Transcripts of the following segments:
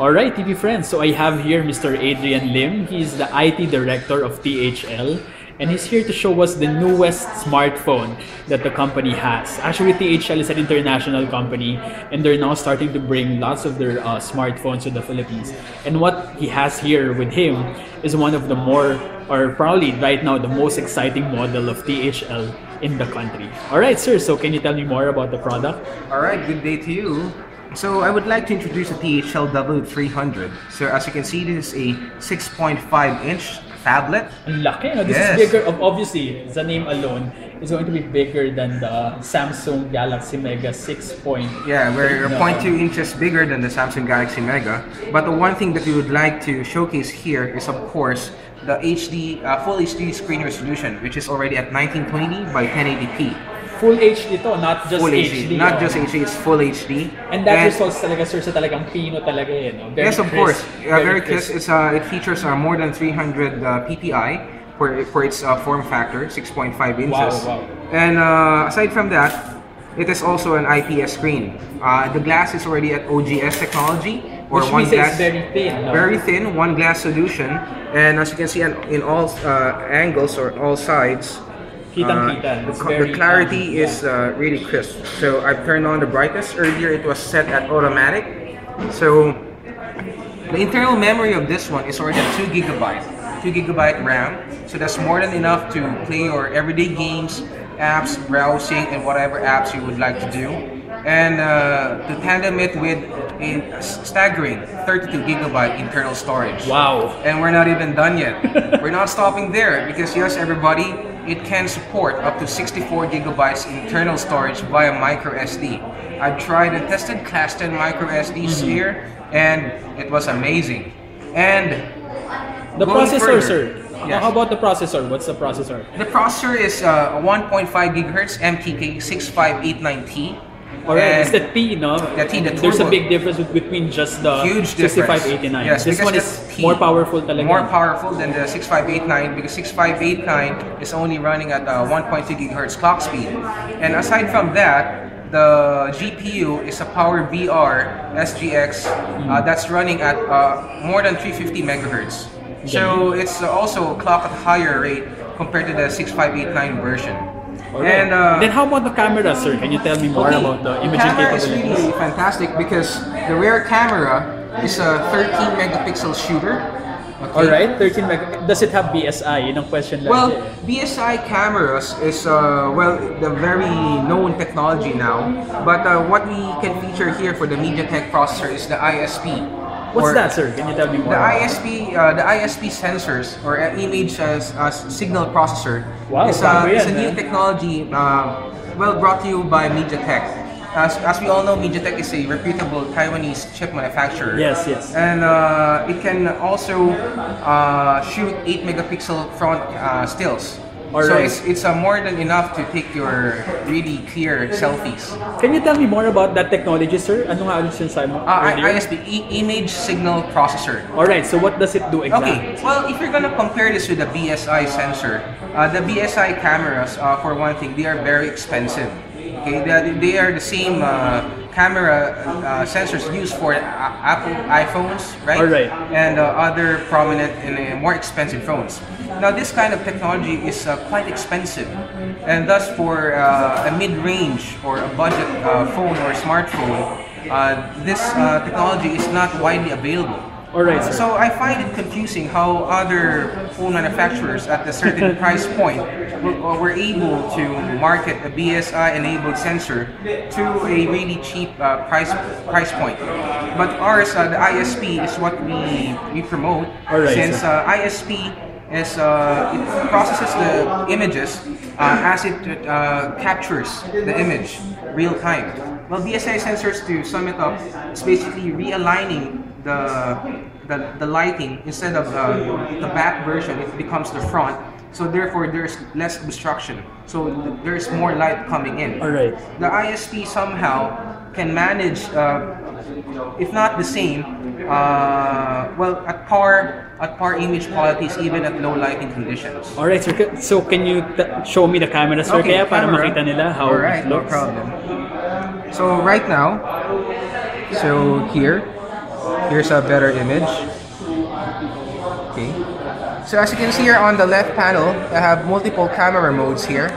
Alright, TV friends, so I have here Mr. Adrian Lim. He's the IT director of THL, and he's here to show us the newest smartphone that the company has. Actually, THL is an international company, and they're now starting to bring lots of their smartphones to the Philippines. And what he has here with him is one of the more, or probably right now, the most exciting model of THL in the country. Alright, sir, so can you tell me more about the product? Alright, good day to you. So I would like to introduce the THL W300. So as you can see, this is a 6.5-inch phablet. Ang laki, no? This is bigger, obviously, the name alone is going to be bigger than the Samsung Galaxy Mega 6. Yeah, we're 0.2 inches bigger than the Samsung Galaxy Mega. But the one thing that we would like to showcase here is, of course, the full HD screen resolution, which is already at 1920 by 1080p. Full HD to, not just full HD. Not just HD, it's full HD. And that results talaga, sir, sa talagang pino talaga no? Very yes, of crisp, course. Very crisp. crisp. It features more than 300 PPI for its form factor, 6.5 inches. Wow. And aside from that, it is also an IPS screen. The glass is already at OGS technology, or which one means glass. It's very thin. No? Very thin, one glass solution. And as you can see in all angles or all sides, the clarity is really crisp. So I've turned on the brightness. Earlier it was set at automatic. So the internal memory of this one is already at 2 GB RAM. So that's more than enough to play your everyday games, apps, browsing, and whatever apps you would like to do. And to tandem it with a staggering 32 GB internal storage. Wow. And we're not even done yet. We're not stopping there because yes, everybody, it can support up to 64 GB internal storage via micro SD. I've tried and tested Class 10 micro SDs here, and it was amazing. And the processor, sir. Yes. How about the processor? What's the processor? The processor is a 1.5 GHz MTK 6589T. Alright, it's the T, no? The T, the There's a big difference between just the 6589. Yes, this one is more powerful talaga. More powerful than the 6589 because 6589 is only running at 1.2 GHz clock speed. And aside from that, the GPU is a Power VR SGX that's running at more than 350 MHz. So it's also clocked at higher rate compared to the 6589 version. Right. And then how about the camera, sir? Can you tell me more about the imaging capabilities? The camera is really fantastic because the rear camera is a 13 megapixel shooter. Okay. Alright, 13 megapixels. Does it have BSI? Yun ang question lang. Well, BSI cameras is the very known technology now. But what we can feature here for the MediaTek processor is the ISP. What's that, sir? Can you tell me more? The ISP sensors, or image signal processor, wow, is a new technology brought to you by MediaTek. As we all know, MediaTek is a reputable Taiwanese chip manufacturer. Yes. And it can also shoot 8 megapixel front stills. Right. So it's more than enough to take your really clear selfies. Can you tell me more about that technology, sir? Ano nga ulit sinasabi mo earlier? ISP, Image Signal Processor. Alright, so what does it do exactly? Okay, well, if you're gonna compare this with the BSI sensor, the BSI cameras, for one thing, they are very expensive. Okay, they are the same camera sensors used for Apple iPhones, right? Alright. And other prominent and more expensive phones. Now, this kind of technology is quite expensive, and thus for a mid-range or a budget phone or smartphone, this technology is not widely available. Alright, sir. So I find it confusing how other phone manufacturers at a certain price point were able to market a BSI-enabled sensor to a really cheap price point. But ours, the ISP, is what we promote. Alright, since ISP is it processes the images as it captures the image real time. Well, BSI sensors, to sum it up, it's basically realigning the lighting. Instead of the back version, it becomes the front. So therefore, there's less obstruction. So there's more light coming in. Alright. The ISP somehow can manage, if not the same, at par image qualities even at low lighting conditions. Alright, sir. So can you show me the camera, sir? Okay, Kaya para makita nila how it looks. No problem. So right now, so here, Here's a better image. Okay. So as you can see here on the left panel, I have multiple camera modes here.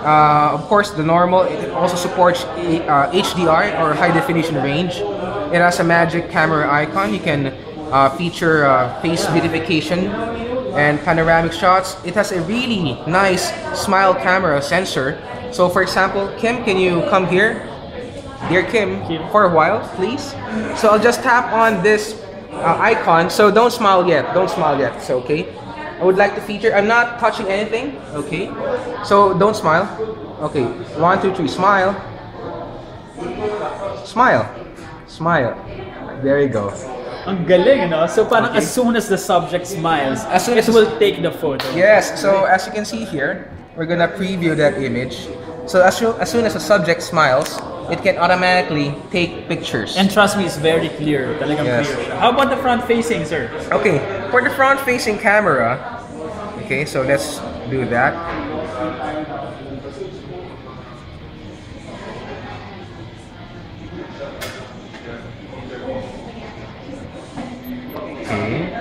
Of course, the normal, it also supports HDR or high definition range. It has a magic camera icon. You can feature face beautification and panoramic shots. It has a really nice smile camera sensor. So for example, Kim, can you come here? Dear Kim, for a while, please. So I'll just tap on this icon. So don't smile yet. Don't smile yet. So okay. I would like to feature. I'm not touching anything. Okay. So don't smile. Okay. 1, 2, 3. Smile. Smile. Smile. There you go. Ang galing, no? So parang as soon as the subject smiles, it will take the photo. Yes. So as you can see here, we're gonna preview that image. So as soon as the subject smiles, it can automatically take pictures. And trust me, it's very clear. Talagang Yes. clear siya. How about the front facing, sir? Okay, for the front facing camera, okay, so let's do that. Okay.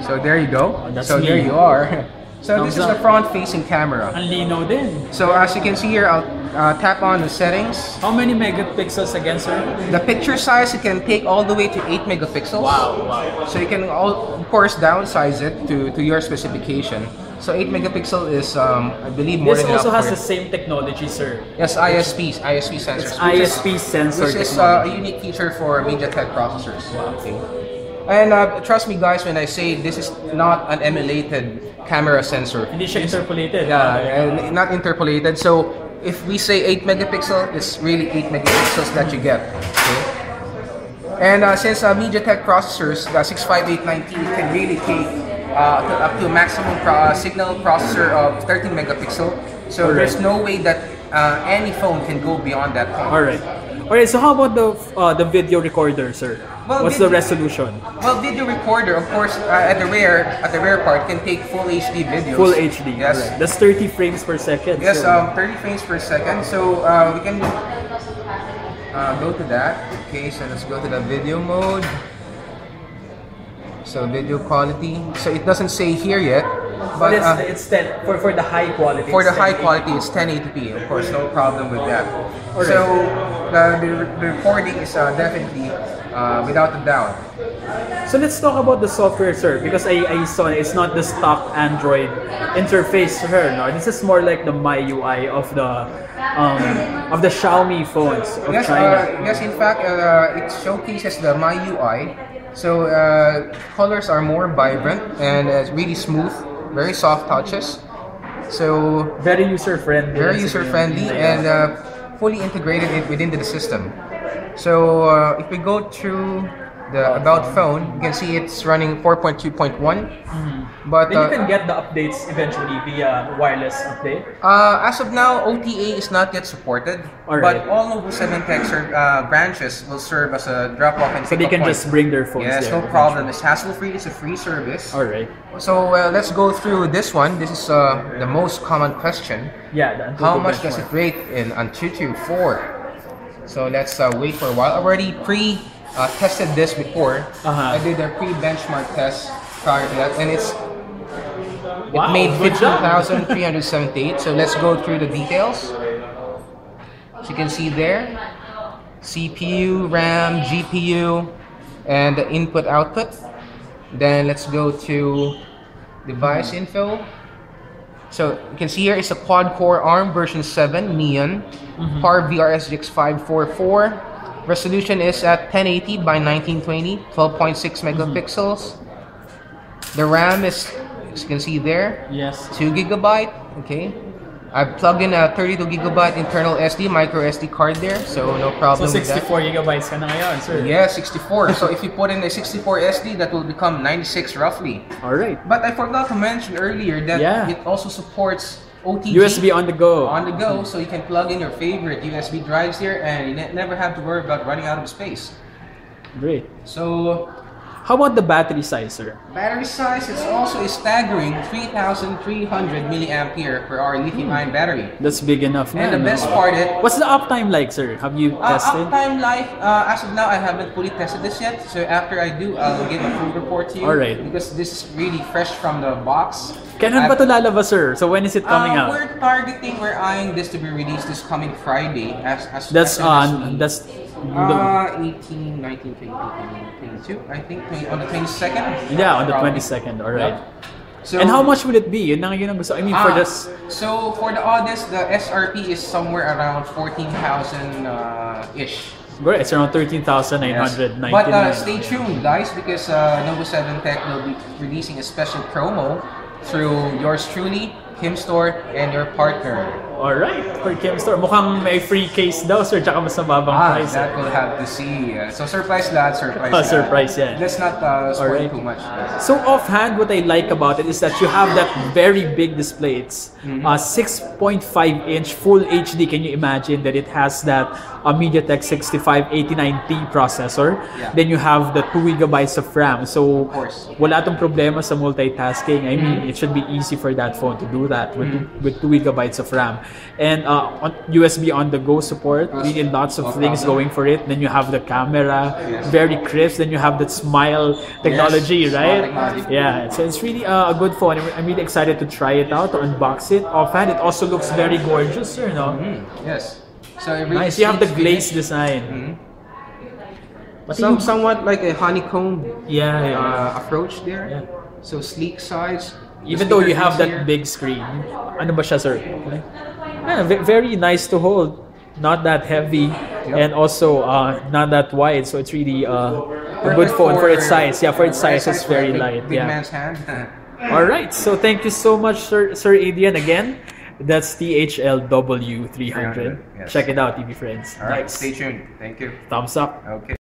So there you go. So there you are. So this is the front-facing camera. Ang linaw din. So as you can see here, I'll tap on the settings. How many megapixels again, sir? The picture size, you can take all the way to 8 megapixels. Wow, wow. So you can, of course, downsize it to your specification. So 8 megapixel is, I believe, more than enough. This also has the same technology, sir. Yes, ISP sensors. It's ISP sensor which is technology. a unique feature for MediaTek processors. Wow. Okay. And trust me, guys, when I say this is not an emulated camera sensor. Hindi siya interpolated. Yeah, not interpolated. So if we say 8 megapixel, it's really 8 megapixels that you get. Okay? And since MediaTek processors, the 65819 can really take up to a maximum signal processor of 13 megapixel. So there's no way that any phone can go beyond that point. Alright, so how about the video recorder, sir? Well, what's the resolution? Well, video recorder, of course, at the rear part can take full HD videos. Full HD. Yes. Right. That's 30 frames per second. Yes, so. 30 frames per second. So we can go to that. Okay, so let's go to the video mode. So video quality. So it doesn't say here yet, but it's 10 for the high quality. For the high quality, it's 1080p. Of course, no problem with that. Right. So the recording is definitely without a doubt. So let's talk about the software, sir, because I saw it's not the stock Android interface, sir. No, this is more like the MIUI of the Xiaomi phones of China. Yes, in fact, it showcases the MIUI. So colors are more vibrant and it's really smooth, very soft touches. So very user friendly. Very user friendly and fully integrated within the system. So if we go through the About phone, you can see it's running 4.2.1. But then you can get the updates eventually via wireless update. As of now, OTA is not yet supported. But all Mobile 7 Tech branches will serve as a drop-off and so they can just bring their phones. Yes, there, no problem. It's hassle-free. It's a free service. Alright. So let's go through this one. This is the most common question. Yeah. How much does it rate in Antutu 4? So let's wait for a while. I already tested this before. I did a pre-benchmark test prior to that, and it made 15,378. So let's go through the details. As you can see there, CPU, RAM, GPU, and the input/output. Then let's go to device info. So you can see here it's a quad-core ARM version 7 Neon, Power VRSGX 544. Resolution is at 1080 by 1920, 12.6 megapixels. The RAM is, as you can see there, 2 gigabyte. Okay, I've plugged in a 32 gigabyte internal SD micro SD card there, so no problem. So 64 gigabytes ka na ngayon, sir. Yeah, 64. So if you put in a 64 SD, that will become 96 roughly. All right. But I forgot to mention earlier that it also supports OTG, USB on the go. On the go, so you can plug in your favorite USB drives here, and you never have to worry about running out of space. Great. So How about the battery size, sir? Battery size is also a staggering 3,300 milliampere per hour lithium-ion battery. That's big enough. And the best part is, what's the uptime like, sir? Have you tested? Uptime life, as of now, I haven't fully tested this yet. So after I do, I'll give a full report to you. Alright. Because this is really fresh from the box. Kailan ba ito lalabas, sir? So when is it coming out? We're eyeing this to be released this coming Friday. That's 18, 19, 20, 22, I think, on the 22nd. Yeah, on the 22nd, alright. So, and how much will it be? Yun ang gusto. I mean, for this. So for the Audis, the SRP is somewhere around 14,000-ish. Great, it's around 13,999. But stay tuned, guys, because Novo 7 Tech will be releasing a special promo through yours truly, Kim Store, and your partner. Alright, for Kim Store. Mukhang may free case daw, sir, tsaka mas mababang price. That we'll have to see. So surprise lahat, surprise lahat. Surprise, yeah. Let's not spoil too much. So offhand, what I like about it is that you have that very big display. It's 6.5-inch full HD. Can you imagine that it has that MediaTek 6589T processor? Yeah. Then you have the 2 gigabytes of RAM. So wala tong problema sa multitasking. I mean, it should be easy for that phone to do that with 2 gigabytes of RAM. And on USB on-the-go support, really lots of things going for it. Then you have the camera, very crisp. Then you have that smile technology, right? Yeah, so it's really a good phone. I'm really excited to try it out, to unbox it. Offhand, it also looks very gorgeous, sir, no? Yes. So it really nice. You have the glazed design. Somewhat like a honeycomb approach there. Yeah. So sleek sides. Even though you have that big screen. Ano ba siya, sir? Yeah, very nice to hold. Not that heavy. And also not that wide. So it's really a good phone for its size. Yeah, for its size, it's very light. Big man's hand. Alright, so thank you so much, Sir Adrian. Again, that's THL W300. Check it out, TV friends. Alright, nice. stay tuned. Thank you. Thumbs up. Okay.